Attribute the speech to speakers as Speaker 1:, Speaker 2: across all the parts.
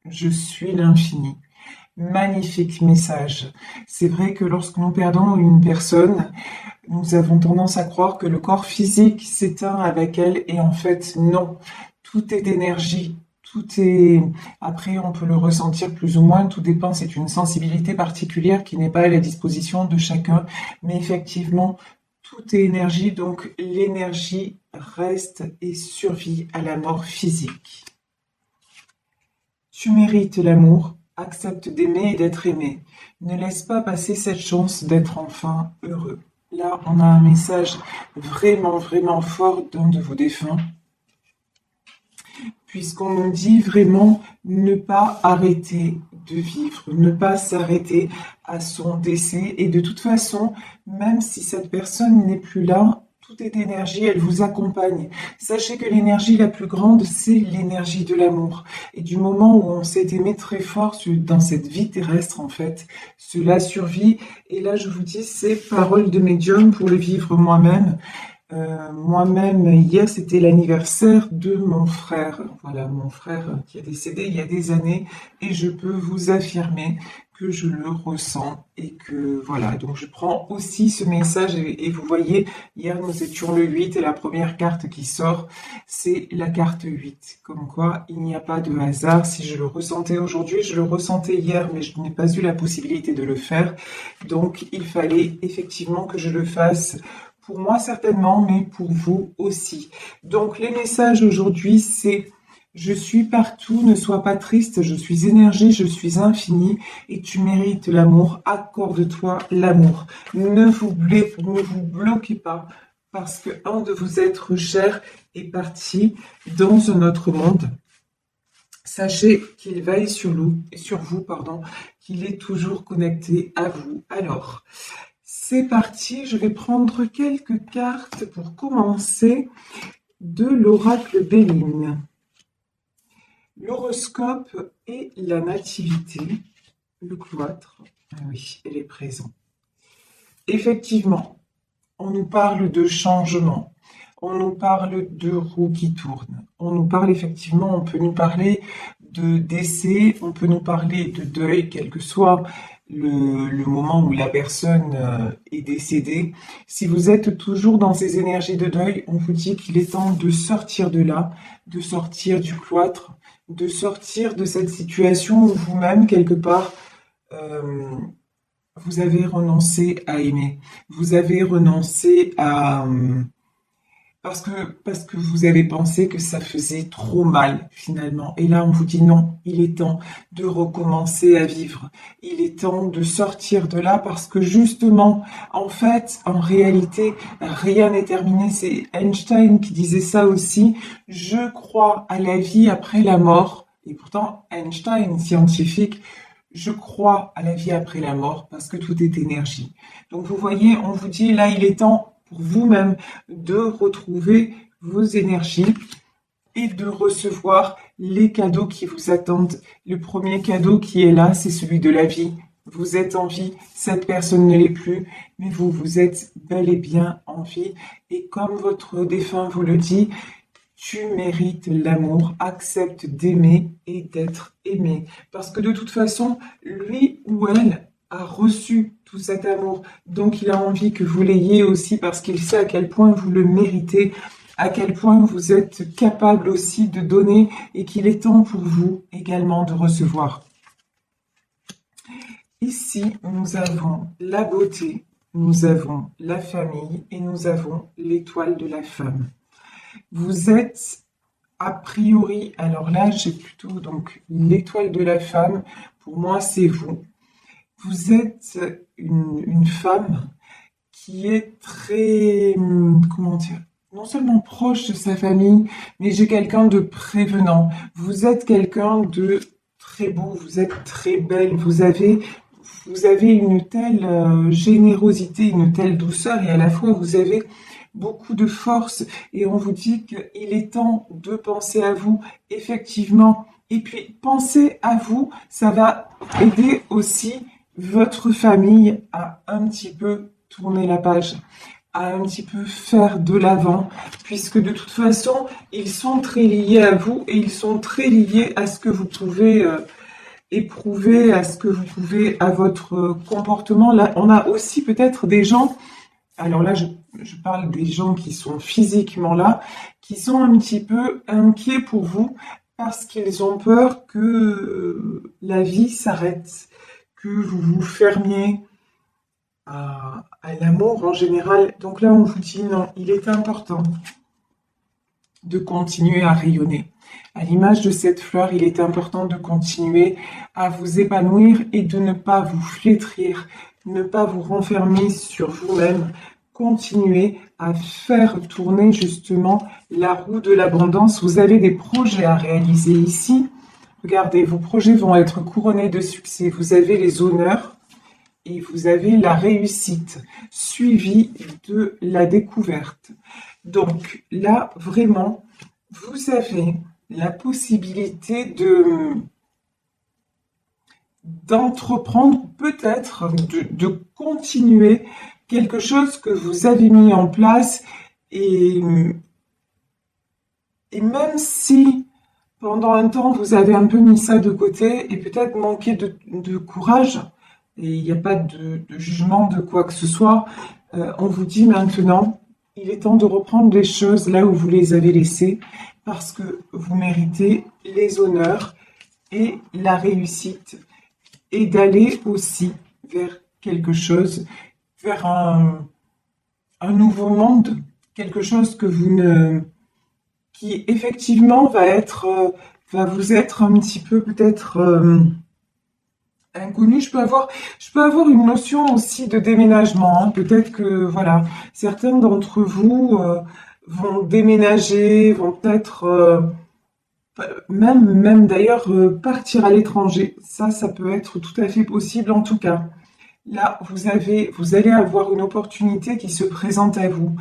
Speaker 1: je suis l'infini. Magnifique message. C'est vrai que lorsque nous perdons une personne, nous avons tendance à croire que le corps physique s'éteint avec elle et en fait non. Tout est énergie. Tout est... Après, on peut le ressentir plus ou moins, tout dépend, c'est une sensibilité particulière qui n'est pas à la disposition de chacun. Mais effectivement, tout est énergie, donc l'énergie reste et survit à la mort physique. Tu mérites l'amour, accepte d'aimer et d'être aimé. Ne laisse pas passer cette chance d'être enfin heureux. Là, on a un message vraiment, vraiment fort d'un de vos défunts, puisqu'on nous dit vraiment ne pas arrêter de vivre, ne pas s'arrêter à son décès. Et de toute façon, même si cette personne n'est plus là, tout est énergie, elle vous accompagne. Sachez que l'énergie la plus grande, c'est l'énergie de l'amour. Et du moment où on s'est aimé très fort dans cette vie terrestre, en fait, cela survit. Et là, je vous dis, c'est parole de médium pour le vivre moi-même. Moi-même, hier, c'était l'anniversaire de mon frère. Voilà, mon frère qui est décédé il y a des années. Et je peux vous affirmer que je le ressens et que voilà, donc je prends aussi ce message et vous voyez, hier nous étions le 8 et la première carte qui sort, c'est la carte 8. Comme quoi, il n'y a pas de hasard. Si je le ressentais aujourd'hui, je le ressentais hier, mais je n'ai pas eu la possibilité de le faire. Donc, il fallait effectivement que je le fasse. Pour moi certainement, mais pour vous aussi. Donc les messages aujourd'hui, c'est je suis partout, ne sois pas triste, je suis énergie, je suis infini et tu mérites l'amour. Accorde-toi l'amour. Ne vous bloquez pas parce que un de vos êtres chers est parti dans un autre monde. Sachez qu'il veille sur vous, qu'il est toujours connecté à vous. Alors, c'est parti, je vais prendre quelques cartes pour commencer de l'oracle Béline. L'horoscope et la nativité, le cloître, ah oui, elle est présente. Effectivement, on nous parle de changement, on nous parle de roues qui tournent, on nous parle effectivement, on peut nous parler de décès, on peut nous parler de deuil, quel que soit le moment où la personne est décédée. Si vous êtes toujours dans ces énergies de deuil, on vous dit qu'il est temps de sortir de là, de sortir du cloître, de sortir de cette situation où vous-même, quelque part, vous avez renoncé à aimer. Vous avez renoncé à... parce que vous avez pensé que ça faisait trop mal, finalement. Et là, on vous dit non, il est temps de recommencer à vivre. Il est temps de sortir de là parce que justement, en fait, en réalité, rien n'est terminé. C'est Einstein qui disait ça aussi. Je crois à la vie après la mort. Et pourtant, Einstein, scientifique, je crois à la vie après la mort parce que tout est énergie. Donc vous voyez, on vous dit là, il est temps pour vous-même de retrouver vos énergies et de recevoir les cadeaux qui vous attendent. Le premier cadeau qui est là, c'est celui de la vie. Vous êtes en vie, cette personne ne l'est plus, mais vous, vous êtes bel et bien en vie. Et comme votre défunt vous le dit, tu mérites l'amour, accepte d'aimer et d'être aimé. Parce que de toute façon, lui ou elle a reçu tout cet amour. Donc il a envie que vous l'ayez aussi parce qu'il sait à quel point vous le méritez, à quel point vous êtes capable aussi de donner et qu'il est temps pour vous également de recevoir. Ici, nous avons la beauté, nous avons la famille et nous avons l'étoile de la femme. Vous êtes a priori, alors là j'ai plutôt donc l'étoile de la femme, pour moi c'est vous. Vous êtes une femme qui est très, comment dire, non seulement proche de sa famille, mais j'ai quelqu'un de prévenant. Vous êtes quelqu'un de très beau, vous êtes très belle, vous avez une telle générosité, une telle douceur et à la fois vous avez beaucoup de force et on vous dit qu'il est temps de penser à vous, effectivement. Et puis, penser à vous, ça va aider aussi votre famille à un petit peu tourner la page, à un petit peu faire de l'avant, puisque de toute façon, ils sont très liés à vous et ils sont très liés à ce que vous pouvez éprouver, à ce que vous pouvez, à votre comportement. Là, on a aussi peut-être des gens, alors là, je parle des gens qui sont physiquement là, qui sont un petit peu inquiets pour vous parce qu'ils ont peur que la vie s'arrête, que vous vous fermiez à l'amour en général. Donc là, on vous dit non, il est important de continuer à rayonner. À l'image de cette fleur, il est important de continuer à vous épanouir et de ne pas vous flétrir, ne pas vous renfermer sur vous-même. Continuez à faire tourner justement la roue de l'abondance. Vous avez des projets à réaliser ici. Regardez, vos projets vont être couronnés de succès. Vous avez les honneurs et vous avez la réussite, suivie de la découverte. Donc là, vraiment, vous avez la possibilité d'entreprendre, peut-être de continuer quelque chose que vous avez mis en place et, et même si pendant un temps vous avez un peu mis ça de côté et peut-être manqué de courage, et il n'y a pas de jugement de quoi que ce soit, on vous dit maintenant, il est temps de reprendre les choses là où vous les avez laissées parce que vous méritez les honneurs et la réussite et d'aller aussi vers quelque chose, vers un nouveau monde, quelque chose que vous ne, qui effectivement va vous être un petit peu peut-être inconnu. Je peux avoir une notion aussi de déménagement, hein. Peut-être que voilà, certains d'entre vous vont déménager, vont peut-être même d'ailleurs partir à l'étranger. Ça peut être tout à fait possible en tout cas. Là, vous allez avoir une opportunité qui se présente à vous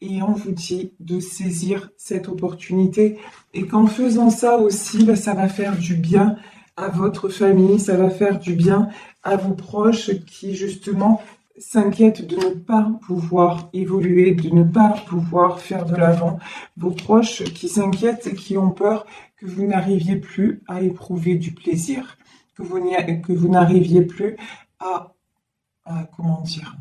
Speaker 1: et on vous dit de saisir cette opportunité et qu'en faisant ça aussi, bah, ça va faire du bien à votre famille, ça va faire du bien à vos proches qui justement s'inquiètent de ne pas pouvoir évoluer, de ne pas pouvoir faire de l'avant. Vos proches qui s'inquiètent et qui ont peur que vous n'arriviez plus à éprouver du plaisir, que vous n'arriviez plus comment dire,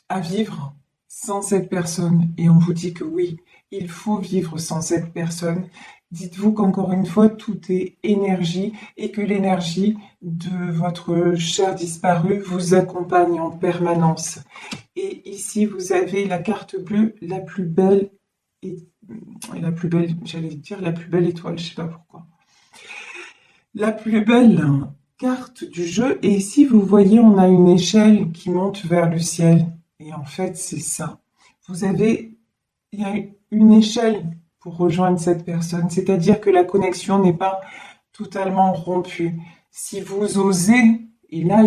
Speaker 1: à vivre sans cette personne. Et on vous dit que oui, il faut vivre sans cette personne. Dites-vous qu'encore une fois, tout est énergie et que l'énergie de votre cher disparu vous accompagne en permanence. Et ici, vous avez la carte bleue, la plus belle, et la plus belle, j'allais dire la plus belle étoile, je sais pas pourquoi. La plus belle carte du jeu. Et ici, vous voyez, on a une échelle qui monte vers le ciel. Et en fait, c'est ça. Il y a une échelle pour rejoindre cette personne. C'est-à-dire que la connexion n'est pas totalement rompue. Si vous osez, et là,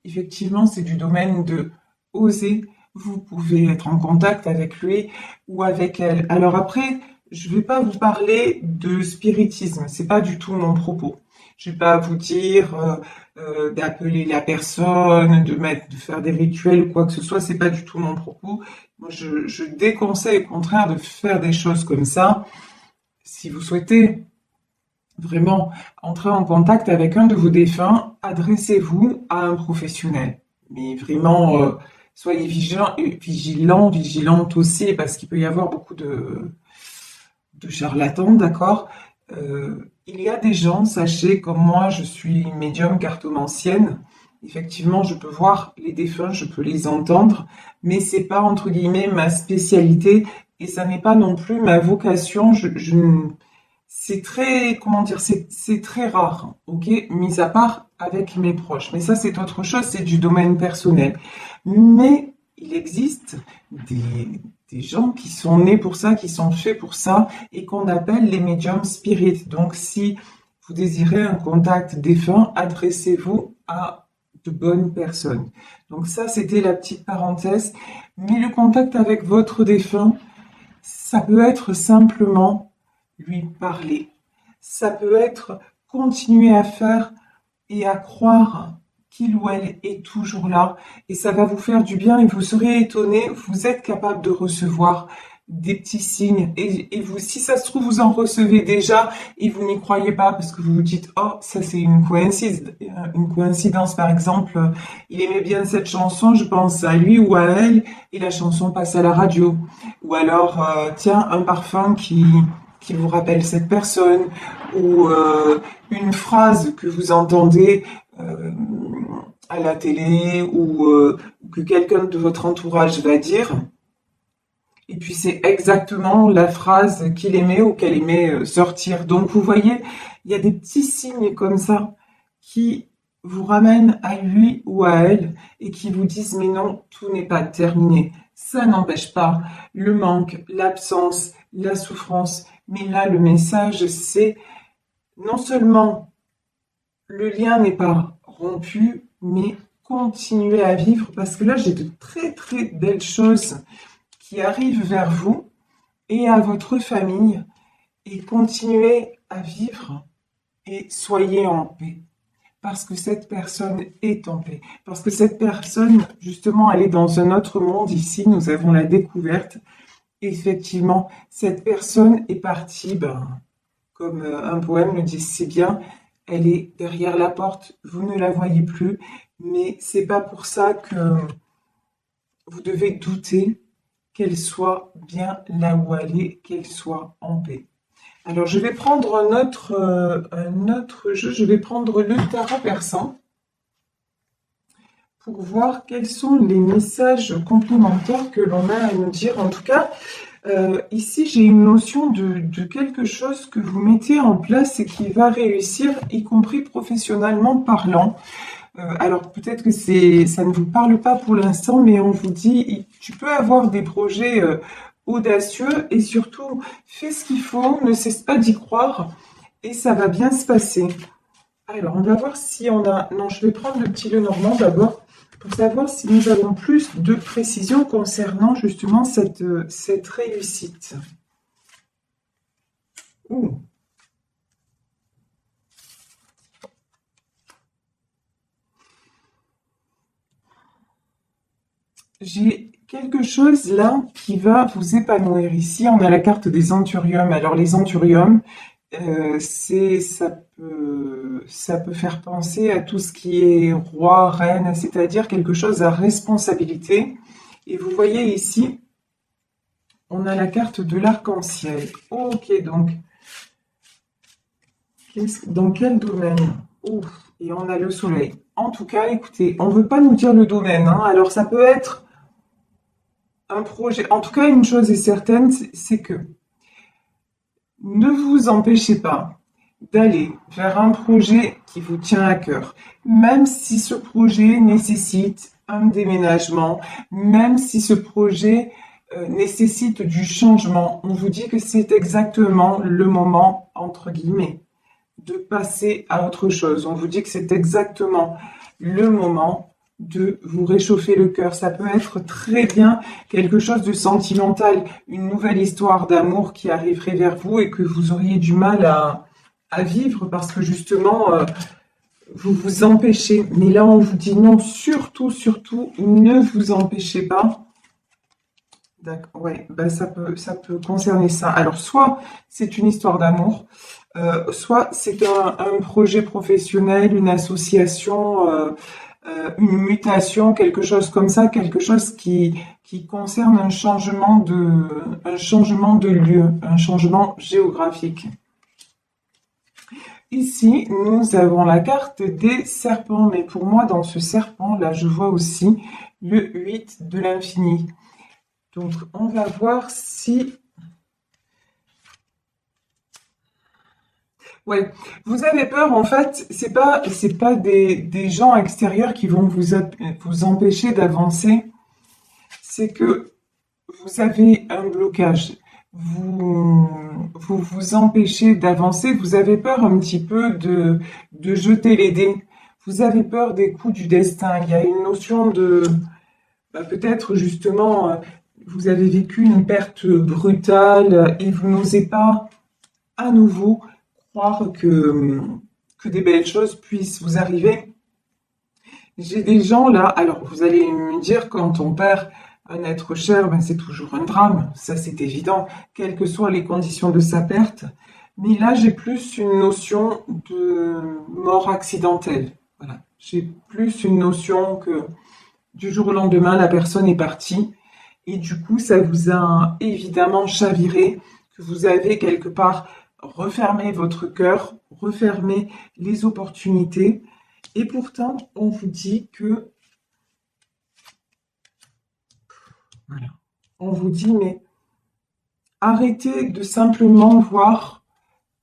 Speaker 1: effectivement, c'est du domaine de oser, vous pouvez être en contact avec lui ou avec elle. Alors après, je ne vais pas vous parler de spiritisme. C'est pas du tout mon propos. Je vais pas vous dire d'appeler la personne, de faire des rituels ou quoi que ce soit. C'est pas du tout mon propos. Moi, je déconseille au contraire de faire des choses comme ça. Si vous souhaitez vraiment entrer en contact avec un de vos défunts, adressez-vous à un professionnel. Mais vraiment, soyez vigilantes aussi, parce qu'il peut y avoir beaucoup de charlatans, d'accord? Il y a des gens, sachez, comme moi, je suis médium cartomancienne. Effectivement, je peux voir les défunts, je peux les entendre, mais c'est pas entre guillemets ma spécialité et ça n'est pas non plus ma vocation. C'est très, comment dire, c'est très rare, ok? Mis à part avec mes proches. Mais ça, c'est autre chose, c'est du domaine personnel. Mais il existe des gens qui sont nés pour ça, qui sont faits pour ça, et qu'on appelle les médiums spirites. Donc, si vous désirez un contact défunt, adressez-vous à de bonnes personnes. Donc ça, c'était la petite parenthèse. Mais le contact avec votre défunt, ça peut être simplement lui parler. Ça peut être continuer à faire et à croire qu'il ou elle est toujours là et ça va vous faire du bien et vous serez étonné, vous êtes capable de recevoir des petits signes et vous, si ça se trouve, vous en recevez déjà et vous n'y croyez pas parce que vous vous dites, oh, ça c'est une coïncidence par exemple, il aimait bien cette chanson, je pense à lui ou à elle et la chanson passe à la radio. Ou alors, tiens, un parfum qui vous rappelle cette personne ou une phrase que vous entendez euh, à la télé ou que quelqu'un de votre entourage va dire. Et puis c'est exactement la phrase qu'il aimait ou qu'elle aimait sortir. Donc vous voyez, il y a des petits signes comme ça qui vous ramènent à lui ou à elle et qui vous disent mais non, tout n'est pas terminé. Ça n'empêche pas le manque, l'absence, la souffrance. Mais là, le message, c'est non seulement le lien n'est pas rompu, mais continuez à vivre parce que là, j'ai de très très belles choses qui arrivent vers vous et à votre famille et continuez à vivre et soyez en paix. Parce que cette personne est en paix. Parce que cette personne, justement, elle est dans un autre monde. Ici, nous avons la découverte. Effectivement, cette personne est partie, comme un poème le dit si bien, elle est derrière la porte, vous ne la voyez plus, mais c'est pas pour ça que vous devez douter qu'elle soit bien là où elle est, qu'elle soit en paix. Alors, je vais prendre un autre jeu, je vais prendre le tarot persan pour voir quels sont les messages complémentaires que l'on a à nous dire. En tout cas, ici, j'ai une notion de quelque chose que vous mettez en place et qui va réussir, y compris professionnellement parlant. Alors peut-être que ça ne vous parle pas pour l'instant, mais on vous dit, tu peux avoir des projets audacieux et surtout, fais ce qu'il faut, ne cesse pas d'y croire et ça va bien se passer. Alors, on va voir si on a... Non, je vais prendre le petit Lenormand d'abord pour savoir si nous avons plus de précision concernant justement cette réussite. Ouh. J'ai quelque chose là qui va vous épanouir. Ici, on a la carte des anthuriums. Alors, les anthuriums, ça peut faire penser à tout ce qui est roi, reine, c'est-à-dire quelque chose à responsabilité. Et vous voyez ici, on a la carte de l'arc-en-ciel. Ok, donc, dans quel domaine? Ouf, et on a le soleil. En tout cas, écoutez, on ne veut pas nous dire le domaine, hein. Alors, ça peut être un projet. En tout cas, une chose est certaine, c'est que ne vous empêchez pas d'aller vers un projet qui vous tient à cœur, même si ce projet nécessite un déménagement, même si ce projet nécessite du changement. On vous dit que c'est exactement le moment, entre guillemets, de passer à autre chose. On vous dit que c'est exactement le moment de vous réchauffer le cœur. Ça peut être très bien quelque chose de sentimental, une nouvelle histoire d'amour qui arriverait vers vous et que vous auriez du mal à vivre parce que justement, vous vous empêchez. Mais là, on vous dit non, surtout, surtout, ne vous empêchez pas. D'accord, ouais, ben ça peut concerner ça. Alors, soit c'est une histoire d'amour, soit c'est un projet professionnel, une association, une mutation, quelque chose comme ça, quelque chose qui concerne un changement de lieu, un changement géographique. Ici, nous avons la carte des serpents, mais pour moi, dans ce serpent, là, je vois aussi le 8 de l'infini. Donc, on va voir si... Ouais, vous avez peur, en fait, c'est pas des gens extérieurs qui vont vous empêcher d'avancer, c'est que vous avez un blocage. Vous empêchez d'avancer, vous avez peur un petit peu de jeter les dés. Vous avez peur des coups du destin. Il y a une notion de, peut-être justement, vous avez vécu une perte brutale et vous n'osez pas à nouveau croire que des belles choses puissent vous arriver. J'ai des gens là, alors vous allez me dire, quand on perd un être cher, ben c'est toujours un drame, ça c'est évident, quelles que soient les conditions de sa perte. Mais là, j'ai plus une notion de mort accidentelle. Voilà. J'ai plus une notion que du jour au lendemain, la personne est partie. Et du coup, ça vous a évidemment chaviré, que vous avez quelque part refermé votre cœur, refermé les opportunités. Et pourtant, on vous dit que, voilà, on vous dit, mais arrêtez de simplement voir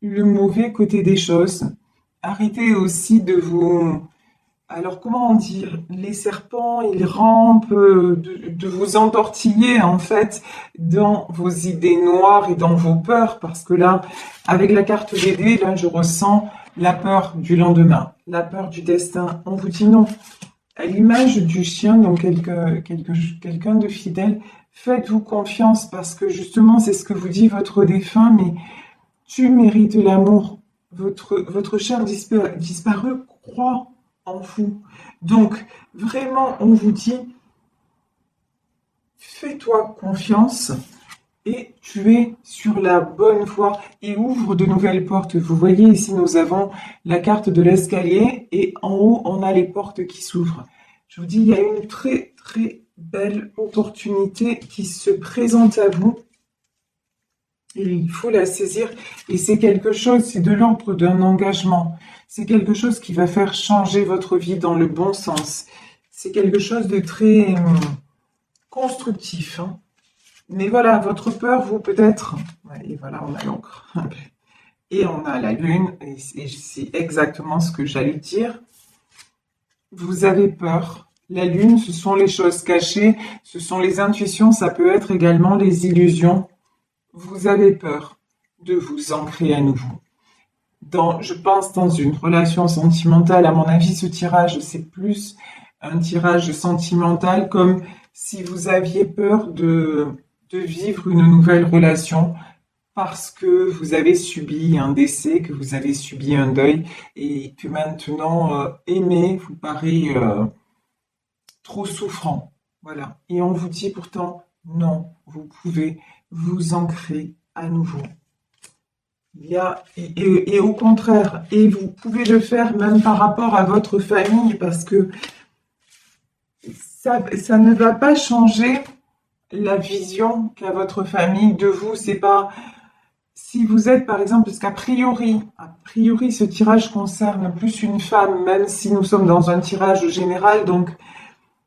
Speaker 1: le mauvais côté des choses. Arrêtez aussi de vous... Alors, comment dire? Les serpents, ils rampent, de vous entortiller, en fait, dans vos idées noires et dans vos peurs, parce que là, avec la carte des dés, là, je ressens la peur du lendemain, la peur du destin. On vous dit non. À l'image du chien, donc quelqu'un de fidèle, faites-vous confiance, parce que justement, c'est ce que vous dit votre défunt, mais tu mérites l'amour. Votre cher disparu croit en vous. Donc, vraiment, on vous dit, fais-toi confiance et tu es sur la bonne voie et ouvre de nouvelles portes. Vous voyez ici, nous avons la carte de l'escalier et en haut, on a les portes qui s'ouvrent. Je vous dis, il y a une très, très belle opportunité qui se présente à vous. Et il faut la saisir et c'est quelque chose, c'est de l'ordre d'un engagement. C'est quelque chose qui va faire changer votre vie dans le bon sens. C'est quelque chose de très constructif, hein. Mais voilà, votre peur, vous peut-être... Ouais, et voilà, on a l'encre. Et on a la lune, et c'est exactement ce que j'allais dire. Vous avez peur. La lune, ce sont les choses cachées, ce sont les intuitions, ça peut être également les illusions. Vous avez peur de vous ancrer à nouveau. Je pense dans une relation sentimentale, à mon avis, ce tirage, c'est plus un tirage sentimental, comme si vous aviez peur de vivre une nouvelle relation parce que vous avez subi un décès, que vous avez subi un deuil et que maintenant aimer vous paraît trop souffrant. Voilà. Et on vous dit pourtant non, vous pouvez vous ancrer à nouveau. Et au contraire, et vous pouvez le faire même par rapport à votre famille, parce que ça ne va pas changer la vision qu'a votre famille de vous. C'est pas, si vous êtes par exemple, parce a priori, ce tirage concerne plus une femme, même si nous sommes dans un tirage général, donc,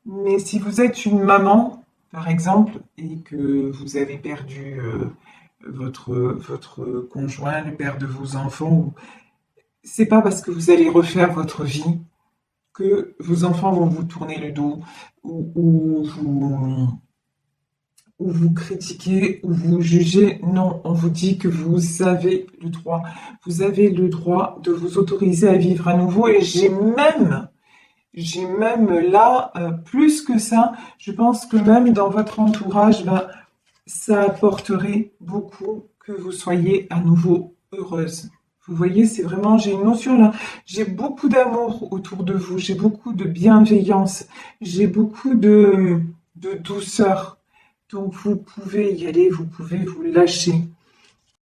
Speaker 1: mais si vous êtes une maman, par exemple, et que vous avez perdu votre conjoint, le père de vos enfants, c'est pas parce que vous allez refaire votre vie que vos enfants vont vous tourner le dos ou vous critiquer ou vous juger. Non, on vous dit que vous avez le droit. Vous avez le droit de vous autoriser à vivre à nouveau. Et j'ai même là, plus que ça, je pense que même dans votre entourage, ben, ça apporterait beaucoup que vous soyez à nouveau heureuse. Vous voyez, c'est vraiment, j'ai une notion là, j'ai beaucoup d'amour autour de vous, j'ai beaucoup de bienveillance, j'ai beaucoup de douceur. Donc vous pouvez y aller, vous pouvez vous lâcher.